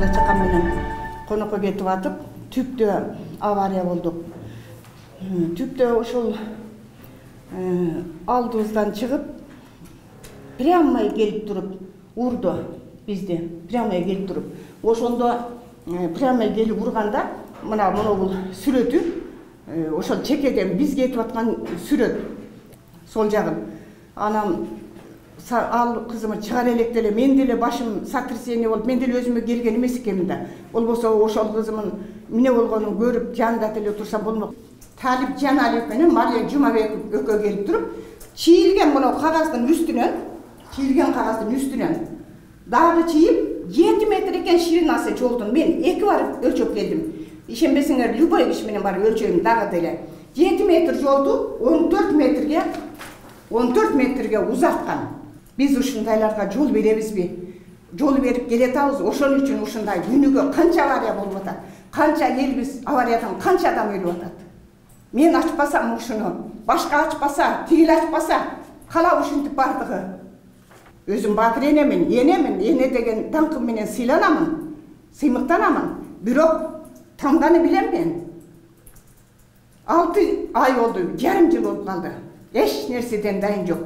бала чакам менен конокко кетип атып, түптө авария болдук. Түптө ошол алдыбыздан чыгып, прямо келип туруп урду бизди. Прямо келип туруп. Ошондо прямо келип урганда, мына бул сүрөтү, ошол чекеден биз кетип аткан сүрөт. Сол жагын. Анан ал кызымы чыгар элек деле, мен деле башым сотрясение болуп, мен деле өзүмө келген эмес экенмин да. Болбосо ошол кызымын эмне болгонун көрүп, жанында деле турсам болмок. Талип Жаналиев менен Мария Жумабек экөө келип туруп, чийилген мына кагаздын үстүнөн, дагы чийип 7 метр экен ширинасы жолдун. Мен 2 барып өлчөп келдим. Ишенбесеңер, любой киши менен барып өлчөйм дагы деле. 7 метр жолду 14 метрге узарткан. Биз ушундайларга жол беребизби? Жол берип келетабыз. Ошон үчүн ушундай күнүгө канча авария болуп атат? Канча элбиз авариядан канча адам өлүп атат? Мен ачпасам ушуну, башка ачпаса, тигил ачпаса, кала ушинтип бардыгы. Өзүм батыр энемин, эне деген даңкым менен сыйланамын, сыймыктанамын. Бирок таңданы билем мен. 6 ай болду, жарым жыл болуп калды. Эч нерседен дайын жок.